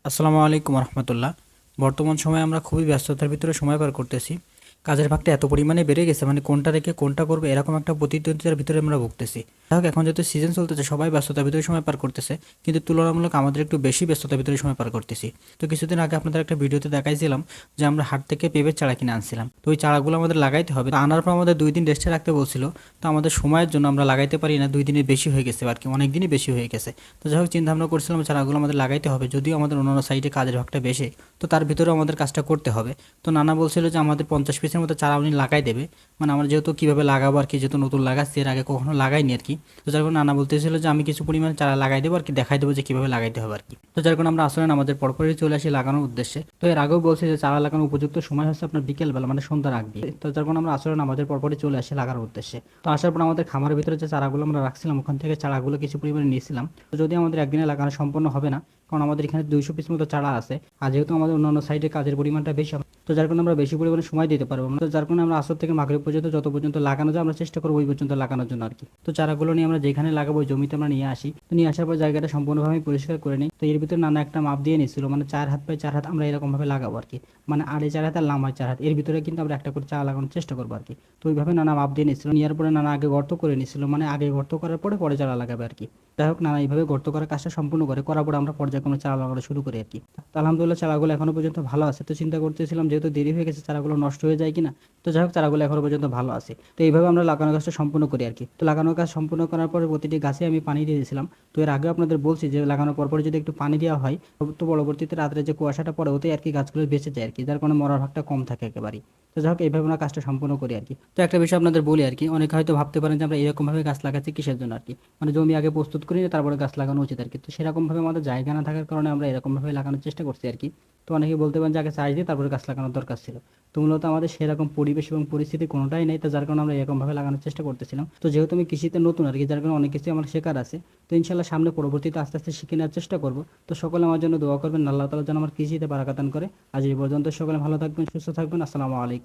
আসসালামু আলাইকুম রহমতুল্লাহ। বর্তমান সময়ে আমরা খুবই ব্যস্ততার ভিতরে সময় পার করতেছি। কাজের ভাগটা এত পরিমাণে বেড়ে গেছে, মানে কোনটা রেখে কোনটা করবে এরকম একটা প্রতিদ্বন্দ্বিতার ভিতরে আমরা ভুগতেছি। যাই হোক, এখন যেহেতু সিজন চলতেছে সবাই ব্যস্ততার ভিতরে সময় পার করতেছে, কিন্তু তুলনামূলক আমাদের একটু বেশি ব্যস্ততার ভিতরে সময় পার করতেছি। তো কিছুদিন আগে আপনাদের একটা ভিডিওতে দেখাইছিলাম যে আমরা হাট থেকে পেঁপের চারা কিনে আনছিলাম। তো ওই চারাগুলো আমাদের লাগাইতে হবে, তো আনার পর আমাদের 2 দিন রেস্টে রাখতে বলছিল। তো আমাদের সময়ের জন্য আমরা লাগাইতে পারি না, 2 দিনের বেশি হয়ে গেছে আর কি, অনেক দিনই বেশি হয়ে গেছে। তো যাই হোক, চিন্তা ভাবনা করছিলাম চারাগুলো আমাদের লাগাইতে হবে, যদিও আমাদের অন্যান্য সাইডে কাজের ভাগটা বেশি, তো তার ভিতরেও আমাদের কাজটা করতে হবে। তো নানা বলছিল যে আমাদের 50 পিসের মতো চারা উনি লাগাই দেবে। মানে আমরা যেহেতু কীভাবে লাগাবো আর কি, যেহেতু নতুন লাগাচ্ছি, এর আগে কখনো লাগাইনি আর কি। তো যার কারণে নানা বলতেছিল যে আমি কিছু পরিমাণে চারা লাগাই দেবো আর কি, দেখাই দেবো যে কীভাবে লাগাইতে হবে আর কি। তো যার কারণে আমরা আসলে আমাদের পরপরই চলে আসি লাগানোর উদ্দেশ্যে। তো এর আগেও বলছি যে চারা লাগানোর উপযুক্ত সময় হচ্ছে আপনার বিকেলবেলা, মানে সন্ধ্যার আগ দিয়ে। তো যার কারণে আমরা আসলে আমাদের পরপরই চলে আসি লাগানোর উদ্দেশ্যে। তো আসার পর আমাদের খামারের ভিতরে যে চারাগুলো আমরা রাখছিলাম ওখান থেকে চারাগুলো কিছু পরিমাণে নিয়েছিলাম। তো যদি আমাদের একদিনে লাগানো সম্পূর্ণ হবে না, কারণ আমাদের এখানে 200 পিস মতো চারা আছে, আর যেহেতু আমাদের অন্যান্য সাইডে কাজের পরিমাণটা বেশি, তো যার কারণে আমরা বেশি পরিমাণে সময় দিতে পারবো না। তো যার কারণে আমরা আসর থেকে মাগরিব পর্যন্ত যত পর্যন্ত লাগানো যায় আমরা চেষ্টা করবো ওই পর্যন্ত লাগানোর জন্য আর কি। তো চারাগুলো নিয়ে আমরা যেখানে লাগাবো ওই জমিতে আমরা নিয়ে আসি। তো নিয়ে আসার পর জায়গাটা সম্পূর্ণভাবে পরিষ্কার করে নিই। তো এর ভিতরে নানা একটা মাপ দিয়ে নিছিল, মানে 4 হাত বাই 4 হাত আমরা এরকম ভাবে লাগাবো আর কি। মানে আড়ে 4 হাত আর লাম্বায় 4 হাত, এর ভিতরে কিন্তু আমরা একটা করে চারা লাগানোর চেষ্টা করবো আর কি। তো ওইভাবে নানা মাপ দিয়ে নিছিল, নেওয়ার পরে নানা আগে গর্ত করে নিছিল, মানে আগে গর্ত করার পরে পরে চারা লাগাবে আর কি। যাই হোক, নানা এইভাবে গর্ত করার কাজটা সম্পূর্ণ করার পরে আমরা পর্যায়ক্রমে চারা লাগানো শুরু করি আর কি। তো আলহামদুলিল্লাহ চারাগুলো এখনো পর্যন্ত ভালো আছে। তো চিন্তা করতেছিলাম যেহেতু দেরি হয়ে গেছে চারাগুলো নষ্ট হয়ে যায় কিনা। তো যাই হোক, চারাগুলো এখনো পর্যন্ত ভালো আছে। তো এইভাবে আমরা লাগানোর কাজটা সম্পূর্ণ করি আর কি। তো লাগানোর কাজ সম্পূর্ণ করার পরে প্রতিটি গাছে আমি পানি দিয়ে দিয়েছিলাম। তো এর আগে আপনাদের বলছি যে লাগানোর পর যদি একটু পানি দেওয়া হয়, তো পরবর্তীতে রাত্রে যে কুয়াশাটা পড়ে ওতে আর কি গাছগুলো বেঁচে যায় আর কি, যার কারণে মরার ভাগটা কম থাকে একেবারেই। তো যাই হোক, এইভাবে আমরা কাজটা সম্পূর্ণ করি আর কি। তো একটা বিষয় আপনাদের বলি আর কি, অনেকে হয়তো ভাবতে পারেন যে আমরা এরকম ভাবে গাছ লাগাচ্ছি কিসের জন্য আর কি, মানে জমি আগে প্রস্তুত করি না তারপরে গাছ লাগানো উচিত আর কি। তো সেরকম ভাবে আমাদের জায়গা না থাকার কারণে আমরা এরকম ভাবে লাগানোর চেষ্টা করছি আর কি। তো অনেকে বলতে পারেন যে আগে চাষ দিয়ে তারপরে গাছ লাগানোর দরকার ছিল। তো মূলত আমাদের সেরকম পরিবেশ এবং পরিস্থিতি কোনোটাই নেই, তো যার কারণে আমরা এরকম ভাবে লাগানোর চেষ্টা করতেছিলাম। তো যেহেতু আমি কৃষিতে নতুন আর কি, যার কারণে অনেক কিছু আমার শেখার আছে। তো ইনশাল্লাহ সামনে পরবর্তীতে আস্তে আস্তে শিখে নেওয়ার চেষ্টা করব। তো সকলে আমার জন্য দোয়া করবেন, আল্লাহ তাআলা যেন আমার কৃষিতে বারাকাত দান করে। আজ এই পর্যন্ত, সকলে ভালো থাকবেন, সুস্থ থাকবেন। আসসালামু আলাইকুম।